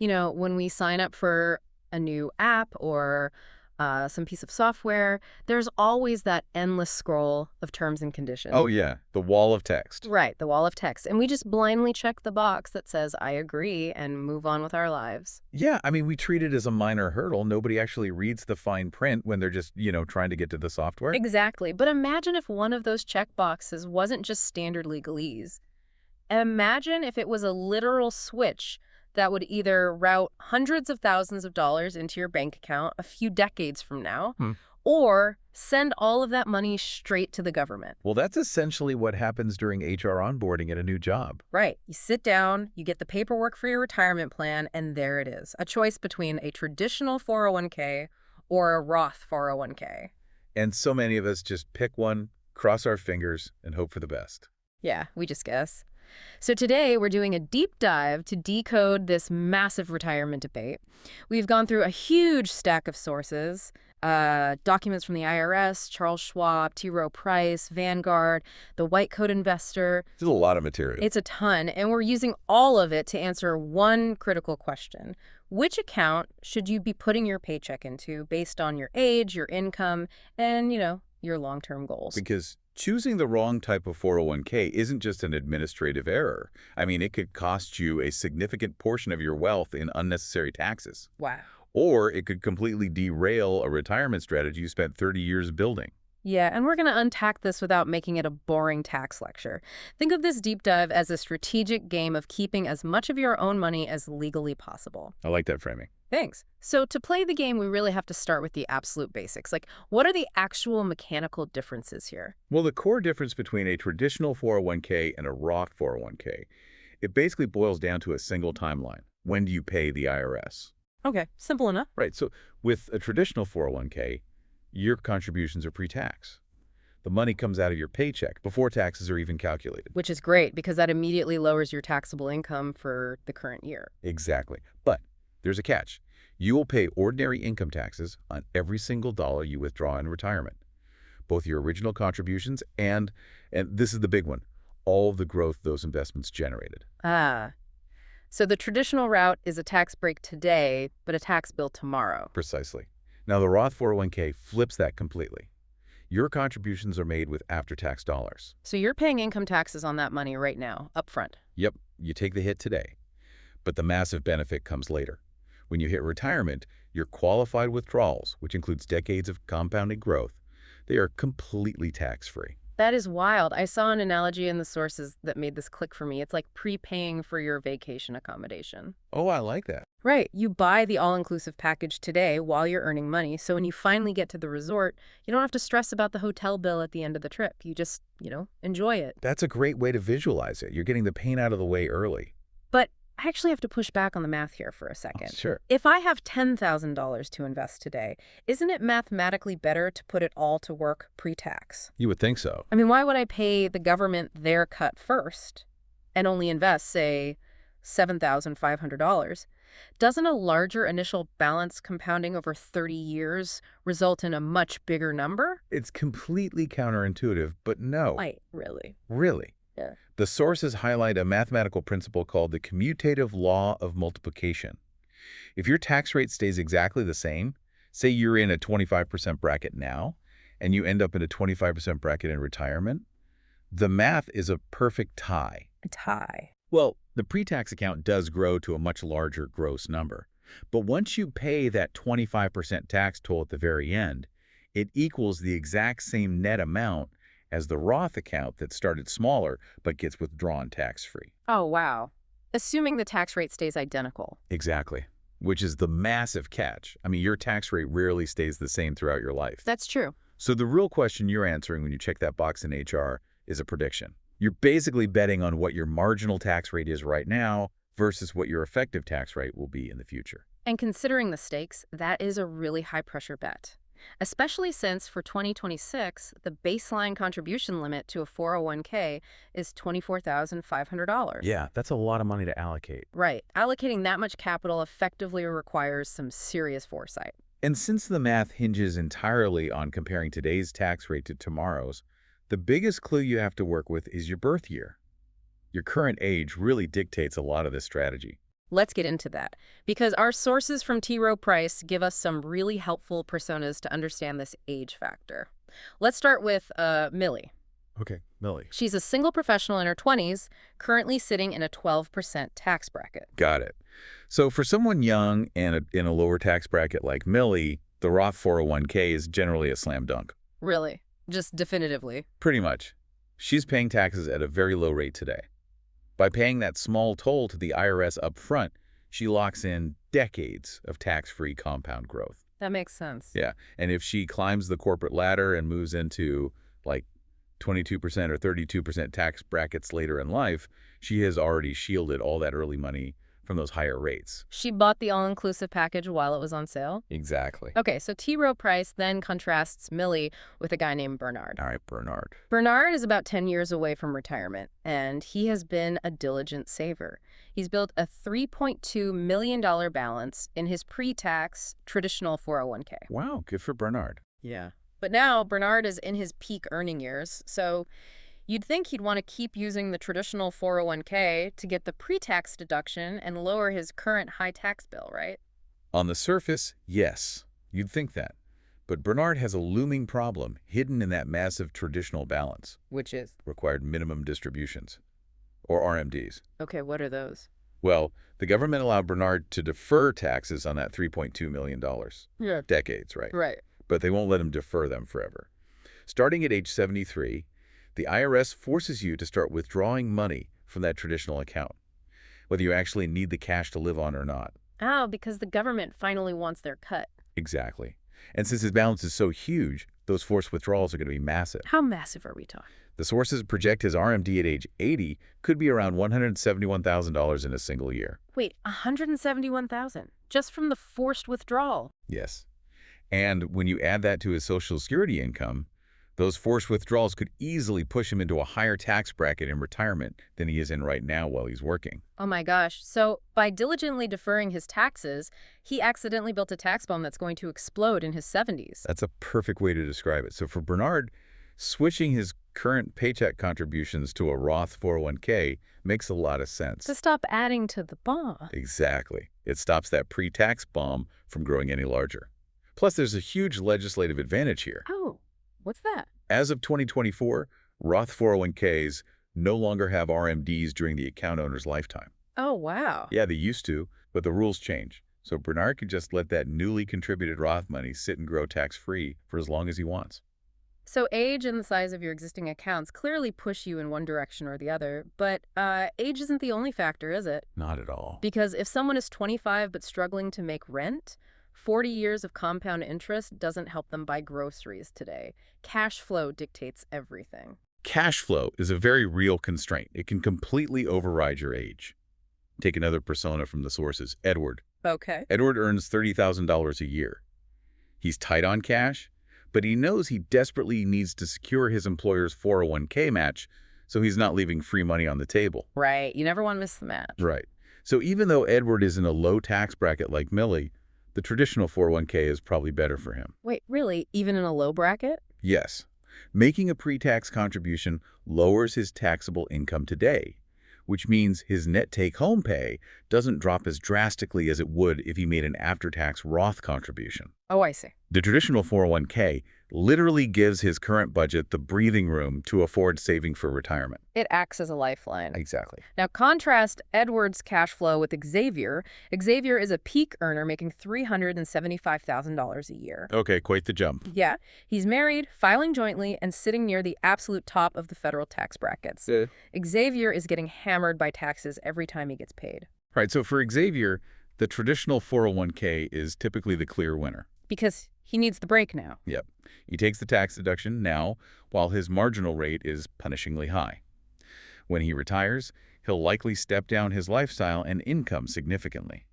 When we sign up for a new app or some piece of software, there's always that endless scroll of terms and conditions. Oh, yeah, the wall of text. Right, the wall of text. And we just blindly check the box that says, I agree, and move on with our lives. Yeah, I mean, we treat it as a minor hurdle. Nobody actually reads the fine print when they're just, trying to get to the software. Exactly. But imagine if one of those check boxes wasn't just standard legalese. Imagine if it was a literal switch that would either route hundreds of thousands of dollars into your bank account a few decades from now, Hmm. or send all of that money straight to the government. Well, that's essentially what happens during HR onboarding at a new job. Right. You sit down, you get the paperwork for your retirement plan, and there it is. A choice between a traditional 401k or a Roth 401k. And so many of us just pick one, cross our fingers, and hope for the best. Yeah, we just guess. So today we're doing a deep dive to decode this massive retirement debate. We've gone through a huge stack of sources, documents from the IRS, Charles Schwab, T. Rowe Price, Vanguard, the White Coat Investor. This is a lot of material. It's a ton, and we're using all of it to answer one critical question. Which account should you be putting your paycheck into based on your age, your income, and, your long-term goals? Because choosing the wrong type of 401k isn't just an administrative error. I mean, it could cost you a significant portion of your wealth in unnecessary taxes. Wow. Or it could completely derail a retirement strategy you spent 30 years building. Yeah, and we're going to unpack this without making it a boring tax lecture. Think of this deep dive as a strategic game of keeping as much of your own money as legally possible. I like that framing. Thanks. So to play the game, we really have to start with the absolute basics. Like, what are the actual mechanical differences here? Well, the core difference between a traditional 401k and a Roth 401k, it basically boils down to a single timeline. When do you pay the IRS? Okay, simple enough. Right, so with a traditional 401k, your contributions are pre-tax. The money comes out of your paycheck before taxes are even calculated. Which is great because that immediately lowers your taxable income for the current year. Exactly. But there's a catch. You will pay ordinary income taxes on every single dollar you withdraw in retirement, both your original contributions and this is the big one, all of the growth those investments generated. Ah, so the traditional route is a tax break today, but a tax bill tomorrow. Precisely. Now, the Roth 401k flips that completely. Your contributions are made with after-tax dollars. So you're paying income taxes on that money right now, up front. Yep, you take the hit today, but the massive benefit comes later. When you hit retirement, your qualified withdrawals, which includes decades of compounding growth, they are completely tax-free. That is wild. I saw an analogy in the sources that made this click for me. It's like prepaying for your vacation accommodation. Oh, I like that. Right. You buy the all-inclusive package today while you're earning money. So when you finally get to the resort, you don't have to stress about the hotel bill at the end of the trip. You just, enjoy it. That's a great way to visualize it. You're getting the pain out of the way early. But I actually have to push back on the math here for a second. Sure. If I have $10,000 to invest today, isn't it mathematically better to put it all to work pre-tax? You would think so. I mean, why would I pay the government their cut first and only invest, say, $7,500? Doesn't a larger initial balance compounding over 30 years result in a much bigger number? It's completely counterintuitive, but no. Wait, really? Really. Yeah. The sources highlight a mathematical principle called the commutative law of multiplication. If your tax rate stays exactly the same, say you're in a 25% bracket now, and you end up in a 25% bracket in retirement, the math is a perfect tie. A tie. Well, the pre-tax account does grow to a much larger gross number. But once you pay that 25% tax toll at the very end, it equals the exact same net amount as the Roth account that started smaller but gets withdrawn tax-free. Oh, wow. Assuming the tax rate stays identical. Exactly, which is the massive catch. I mean, your tax rate rarely stays the same throughout your life. That's true. So the real question you're answering when you check that box in HR is a prediction. You're basically betting on what your marginal tax rate is right now versus what your effective tax rate will be in the future. And considering the stakes, that is a really high-pressure bet. Especially since for 2026, the baseline contribution limit to a 401k is $24,500. Yeah, that's a lot of money to allocate. Right. Allocating that much capital effectively requires some serious foresight. And since the math hinges entirely on comparing today's tax rate to tomorrow's, the biggest clue you have to work with is your birth year. Your current age really dictates a lot of this strategy. Let's get into that, because our sources from T. Rowe Price give us some really helpful personas to understand this age factor. Let's start with Millie. Okay, Millie. She's a single professional in her 20s, currently sitting in a 12% tax bracket. Got it. So for someone young and in a lower tax bracket like Millie, the Roth 401k is generally a slam dunk. Really? Just definitively. Pretty much. She's paying taxes at a very low rate today. By paying that small toll to the IRS up front, she locks in decades of tax-free compound growth. That makes sense. Yeah, and if she climbs the corporate ladder and moves into like 22% or 32% tax brackets later in life, she has already shielded all that early money from those higher rates. She bought the all-inclusive package while it was on sale? Exactly. Okay, so T. Rowe Price then contrasts Millie with a guy named Bernard. All right, Bernard. Bernard is about 10 years away from retirement, and he has been a diligent saver. He's built a $3.2 million balance in his pre-tax traditional 401k. Wow, good for Bernard. Yeah. But now Bernard is in his peak earning years, so you'd think he'd want to keep using the traditional 401k to get the pre-tax deduction and lower his current high tax bill, right? On the surface, yes, you'd think that. But Bernard has a looming problem hidden in that massive traditional balance. Which is? Required minimum distributions, or RMDs. Okay, what are those? Well, the government allowed Bernard to defer taxes on that $3.2 million. Yeah. Decades, right? Right. But they won't let him defer them forever. Starting at age 73, the IRS forces you to start withdrawing money from that traditional account, whether you actually need the cash to live on or not. Oh, because the government finally wants their cut. Exactly. And since his balance is so huge, those forced withdrawals are going to be massive. How massive are we talking? The sources project his RMD at age 80 could be around $171,000 in a single year. Wait, $171,000 just from the forced withdrawal? Yes. And when you add that to his Social Security income, those forced withdrawals could easily push him into a higher tax bracket in retirement than he is in right now while he's working. Oh my gosh. So by diligently deferring his taxes, he accidentally built a tax bomb that's going to explode in his 70s. That's a perfect way to describe it. So for Bernard, switching his current paycheck contributions to a Roth 401k makes a lot of sense. To stop adding to the bomb. Exactly. It stops that pre-tax bomb from growing any larger. Plus, there's a huge legislative advantage here. Oh, what's that? As of 2024, Roth 401ks no longer have RMDs during the account owner's lifetime. Oh, wow. Yeah, they used to, but the rules change. So Bernard could just let that newly contributed Roth money sit and grow tax-free for as long as he wants. So age and the size of your existing accounts clearly push you in one direction or the other, but age isn't the only factor, is it? Not at all. Because if someone is 25 but struggling to make rent, 40 years of compound interest doesn't help them buy groceries today. Cash flow dictates everything. Cash flow is a very real constraint. It can completely override your age. Take another persona from the sources, Edward. Okay. Edward earns $30,000 a year. He's tight on cash, but he knows he desperately needs to secure his employer's 401k match, so he's not leaving free money on the table. Right. You never want to miss the match. Right. So even though Edward is in a low tax bracket like Millie, the traditional 401k is probably better for him. Wait, really? Even in a low bracket? Yes. Making a pre-tax contribution lowers his taxable income today, which means his net take-home pay doesn't drop as drastically as it would if he made an after-tax Roth contribution. Oh, I see. The traditional 401k literally gives his current budget the breathing room to afford saving for retirement. It acts as a lifeline. Exactly. Now, contrast Edward's cash flow with Xavier. Xavier is a peak earner making $375,000 a year. Okay, quite the jump. Yeah. He's married, filing jointly, and sitting near the absolute top of the federal tax brackets. Xavier is getting hammered by taxes every time he gets paid. Right, so for Xavier, the traditional 401k is typically the clear winner. Because he needs the break now. Yep. He takes the tax deduction now, while his marginal rate is punishingly high. When he retires, he'll likely step down his lifestyle and income significantly.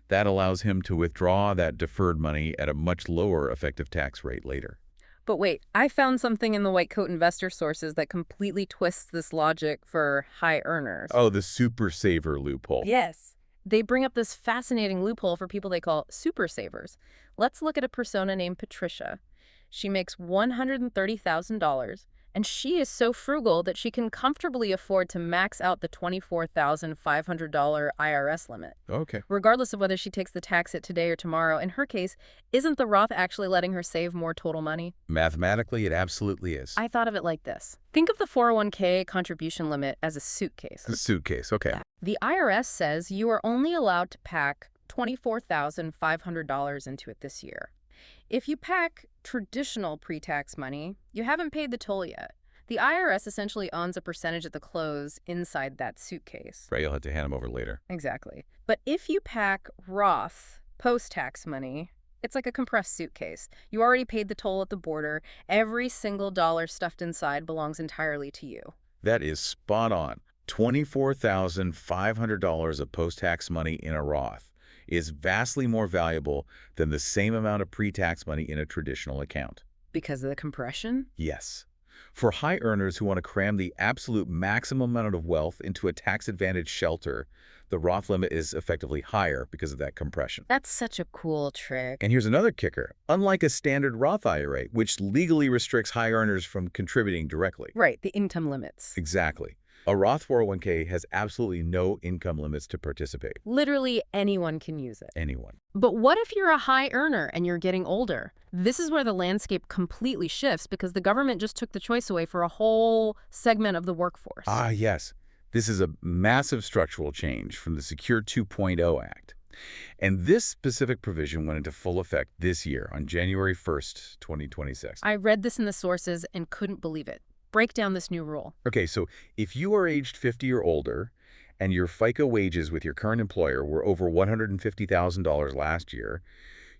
That allows him to withdraw that deferred money at a much lower effective tax rate later. But wait, I found something in the White Coat Investor sources that completely twists this logic for high earners. Oh, the super saver loophole. Yes. They bring up this fascinating loophole for people they call super savers. Let's look at a persona named Patricia. She makes $130,000 And she is so frugal that she can comfortably afford to max out the $24,500 IRS limit. Okay. Regardless of whether she takes the tax hit today or tomorrow, in her case, isn't the Roth actually letting her save more total money? Mathematically, it absolutely is. I thought of it like this. Think of the 401k contribution limit as a suitcase. A suitcase, okay. The IRS says you are only allowed to pack $24,500 into it this year. If you pack traditional pre-tax money, you haven't paid the toll yet. The IRS essentially owns a percentage of the close inside that suitcase. Right, you'll have to hand them over later. Exactly. But if you pack Roth post-tax money, it's like a compressed suitcase. You already paid the toll at the border. Every single dollar stuffed inside belongs entirely to you. That is spot on. $24,500 of post-tax money in a Roth is vastly more valuable than the same amount of pre-tax money in a traditional account. Because of the compression? Yes. For high earners who want to cram the absolute maximum amount of wealth into a tax-advantaged shelter, the Roth limit is effectively higher because of that compression. That's such a cool trick. And here's another kicker. Unlike a standard Roth IRA, which legally restricts high earners from contributing directly. Right, the income limits. Exactly. A Roth 401k has absolutely no income limits to participate. Literally anyone can use it. Anyone. But what if you're a high earner and you're getting older? This is where the landscape completely shifts because the government just took the choice away for a whole segment of the workforce. Ah, yes. This is a massive structural change from the Secure 2.0 Act. And this specific provision went into full effect this year on January 1st, 2026. I read this in the sources and couldn't believe it. Break down this new rule. Okay, so if you are aged 50 or older and your FICA wages with your current employer were over $150,000 last year,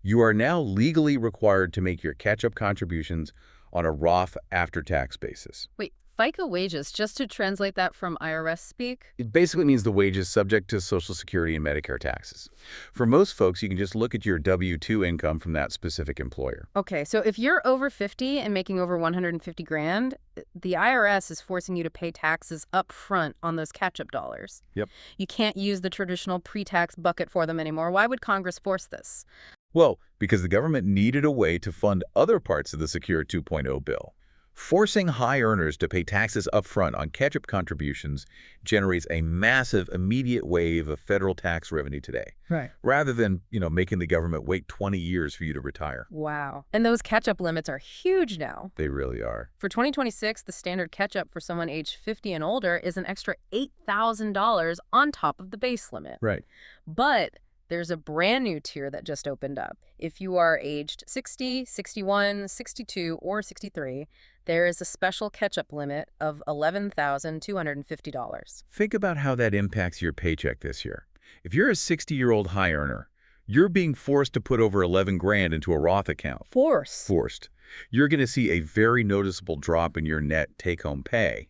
you are now legally required to make your catch-up contributions on a Roth after-tax basis. Wait, FICA wages, just to translate that from IRS speak? It basically means the wages subject to Social Security and Medicare taxes. For most folks, you can just look at your W-2 income from that specific employer. Okay, so if you're over 50 and making over 150 grand, the IRS is forcing you to pay taxes up front on those catch-up dollars. Yep. You can't use the traditional pre-tax bucket for them anymore. Why would Congress force this? Well, because the government needed a way to fund other parts of the Secure 2.0 bill. Forcing high earners to pay taxes upfront on catch-up contributions generates a massive immediate wave of federal tax revenue today. Right. Rather than, making the government wait 20 years for you to retire. Wow. And those catch-up limits are huge now. They really are. For 2026, the standard catch-up for someone aged 50 and older is an extra $8,000 on top of the base limit. Right. But there's a brand new tier that just opened up. If you are aged 60, 61, 62, or 63, there is a special catch-up limit of $11,250. Think about how that impacts your paycheck this year. If you're a 60-year-old high earner, you're being forced to put over 11 grand into a Roth account. Forced. You're going to see a very noticeable drop in your net take-home pay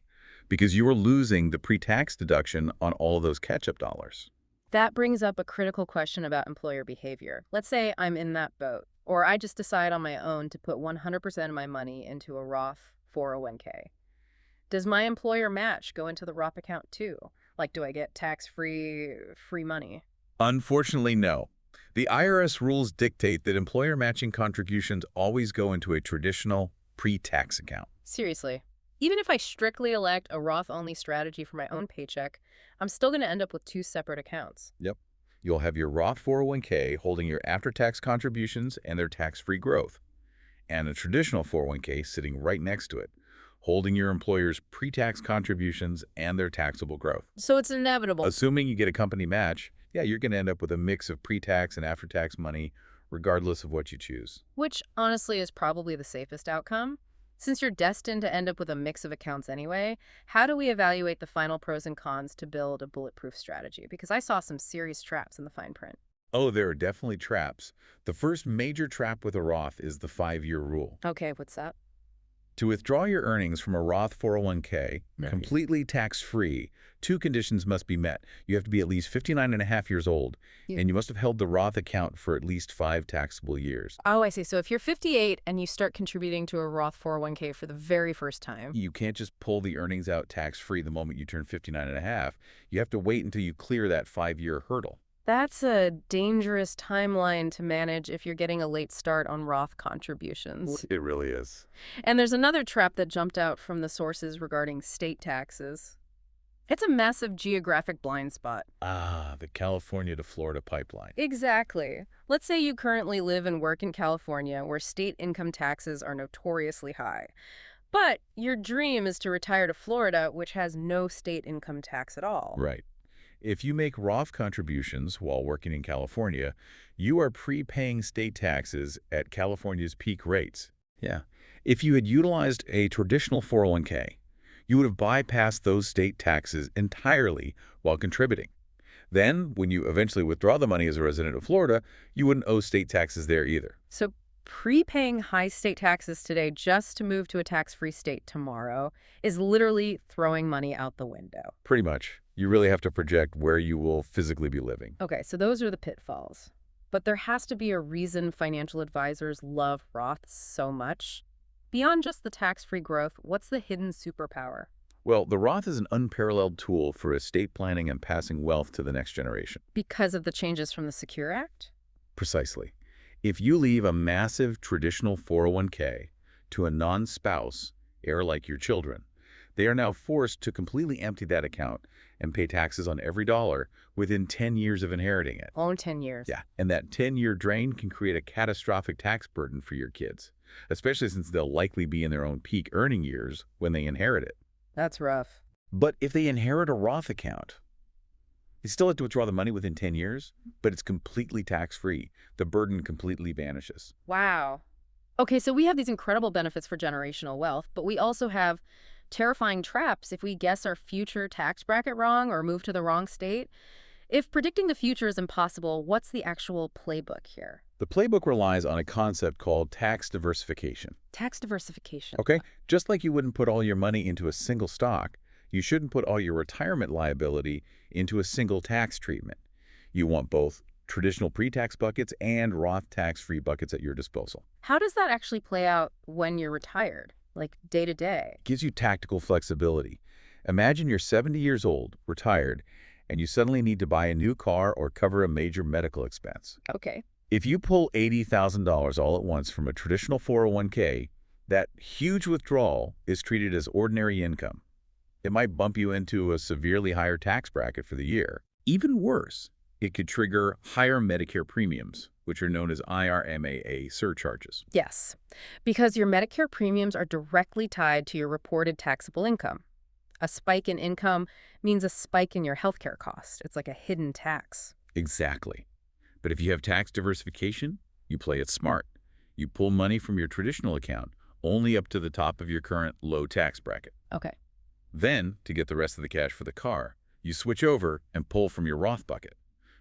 because you are losing the pre-tax deduction on all of those catch-up dollars. That brings up a critical question about employer behavior. Let's say I'm in that boat, or I just decide on my own to put 100% of my money into a Roth 401k. Does my employer match go into the Roth account too? Like, do I get tax-free money? Unfortunately, no. The IRS rules dictate that employer matching contributions always go into a traditional pre-tax account. Seriously. Even if I strictly elect a Roth-only strategy for my own paycheck, I'm still going to end up with two separate accounts. Yep. You'll have your Roth 401k holding your after-tax contributions and their tax-free growth, and a traditional 401k sitting right next to it, holding your employer's pre-tax contributions and their taxable growth. So it's inevitable. Assuming you get a company match, yeah, you're going to end up with a mix of pre-tax and after-tax money, regardless of what you choose. Which, honestly, is probably the safest outcome. Since you're destined to end up with a mix of accounts anyway, how do we evaluate the final pros and cons to build a bulletproof strategy? Because I saw some serious traps in the fine print. Oh, there are definitely traps. The first major trap with a Roth is the 5-year rule. Okay, what's that? To withdraw your earnings from a Roth 401k, completely tax-free, 2 conditions must be met. You have to be at least 59 and a half years old, and you must have held the Roth account for at least 5 taxable years. Oh, I see. So if you're 58 and you start contributing to a Roth 401k for the very first time. You can't just pull the earnings out tax-free the moment you turn 59 and a half. You have to wait until you clear that 5-year hurdle. That's a dangerous timeline to manage if you're getting a late start on Roth contributions. It really is. And there's another trap that jumped out from the sources regarding state taxes. It's a massive geographic blind spot. Ah, the California to Florida pipeline. Exactly. Let's say you currently live and work in California, where state income taxes are notoriously high. But your dream is to retire to Florida, which has no state income tax at all. Right. If you make Roth contributions while working in California, you are prepaying state taxes at California's peak rates. Yeah. If you had utilized a traditional 401k, you would have bypassed those state taxes entirely while contributing. Then, when you eventually withdraw the money as a resident of Florida, you wouldn't owe state taxes there either. So prepaying high state taxes today just to move to a tax-free state tomorrow is literally throwing money out the window. Pretty much. You really have to project where you will physically be living. Okay, so those are the pitfalls. But there has to be a reason financial advisors love Roths so much. Beyond just the tax-free growth, what's the hidden superpower? Well, the Roth is an unparalleled tool for estate planning and passing wealth to the next generation. Because of the changes from the Secure Act? Precisely. If you leave a massive traditional 401k to a non-spouse, heir like your children, they are now forced to completely empty that account and pay taxes on every dollar within 10 years of inheriting it. Only 10 years. Yeah, and that 10-year drain can create a catastrophic tax burden for your kids, especially since they'll likely be in their own peak earning years when they inherit it. That's rough. But if they inherit a Roth account, they still have to withdraw the money within 10 years, but it's completely tax-free. The burden completely vanishes. Wow. Okay, so we have these incredible benefits for generational wealth, but we also have terrifying traps if we guess our future tax bracket wrong or move to the wrong state. If predicting the future is impossible, what's the actual playbook here? The playbook relies on a concept called tax diversification. Tax diversification. Okay? Just like you wouldn't put all your money into a single stock, you shouldn't put all your retirement liability into a single tax treatment. You want both traditional pre-tax buckets and Roth tax-free buckets at your disposal. How does that actually play out when you're retired, like day to day? It gives you tactical flexibility. Imagine you're 70 years old, retired, and you suddenly need to buy a new car or cover a major medical expense. Okay. If you pull $80,000 all at once from a traditional 401k, that huge withdrawal is treated as ordinary income. It might bump you into a severely higher tax bracket for the year. Even worse, it could trigger higher Medicare premiums, which are known as IRMAA surcharges. Yes, because your Medicare premiums are directly tied to your reported taxable income. A spike in income means a spike in your healthcare cost. It's like a hidden tax. Exactly. But if you have tax diversification, you play it smart. You pull money from your traditional account only up to the top of your current low tax bracket. Okay. Then, to get the rest of the cash for the car, you switch over and pull from your Roth bucket.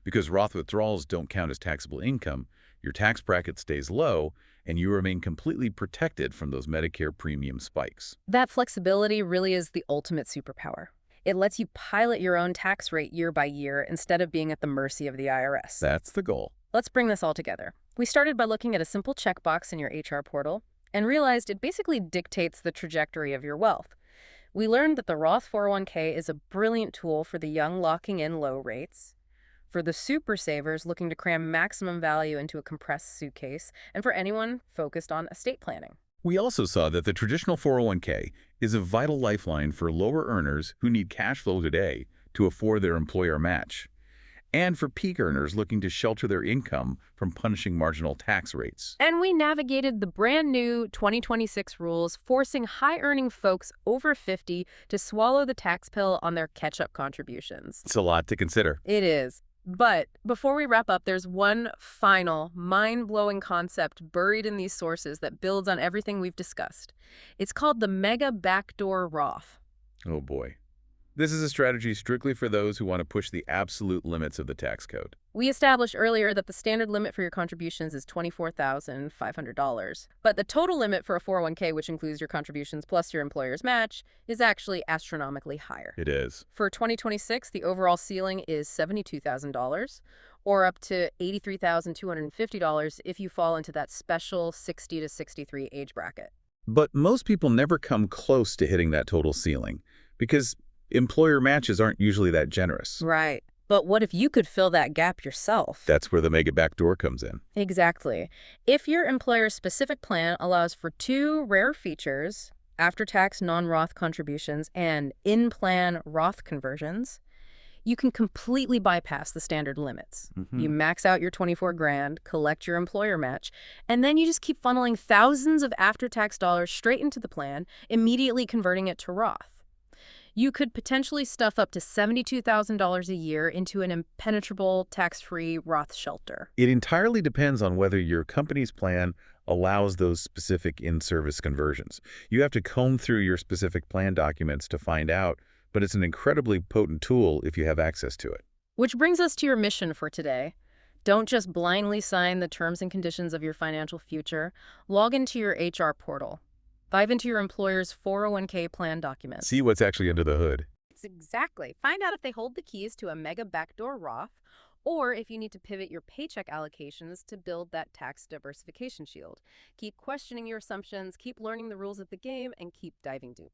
Because Roth withdrawals don't count as taxable income, your tax bracket stays low, and you remain completely protected from those Medicare premium spikes. That flexibility really is the ultimate superpower. It lets you pilot your own tax rate year by year instead of being at the mercy of the IRS. That's the goal. Let's bring this all together. We started by looking at a simple checkbox in your HR portal and realized it basically dictates the trajectory of your wealth. We learned that the Roth 401k is a brilliant tool for the young locking in low rates, for the super savers looking to cram maximum value into a compressed suitcase, and for anyone focused on estate planning. We also saw that the traditional 401k is a vital lifeline for lower earners who need cash flow today to afford their employer match, and for peak earners looking to shelter their income from punishing marginal tax rates. And we navigated the brand new 2026 rules forcing high-earning folks over 50 to swallow the tax pill on their catch-up contributions. It's a lot to consider. It is. But before we wrap up, there's one final mind-blowing concept buried in these sources that builds on everything we've discussed. It's called the Mega Backdoor Roth. Oh boy. This is a strategy strictly for those who want to push the absolute limits of the tax code. We established earlier that the standard limit for your contributions is $24,500. But the total limit for a 401k, which includes your contributions plus your employer's match, is actually astronomically higher. It is. For 2026, the overall ceiling is $72,000, or up to $83,250 if you fall into that special 60 to 63 age bracket. But most people never come close to hitting that total ceiling because employer matches aren't usually that generous. Right. But what if you could fill that gap yourself? That's where the mega backdoor comes in. Exactly. If your employer's specific plan allows for two rare features, after-tax non-Roth contributions and in-plan Roth conversions, you can completely bypass the standard limits. You max out your 24 grand, collect your employer match, and then you just keep funneling thousands of after-tax dollars straight into the plan, immediately converting it to Roth. You could potentially stuff up to $72,000 a year into an impenetrable tax-free Roth shelter. It entirely depends on whether your company's plan allows those specific in-service conversions. You have to comb through your specific plan documents to find out, but it's an incredibly potent tool if you have access to it. Which brings us to your mission for today. Don't just blindly sign the terms and conditions of your financial future. Log into your HR portal. Dive into your employer's 401k plan documents. See what's actually under the hood. Exactly. Find out if they hold the keys to a mega backdoor Roth, or if you need to pivot your paycheck allocations to build that tax diversification shield. Keep questioning your assumptions, keep learning the rules of the game, and keep diving deep.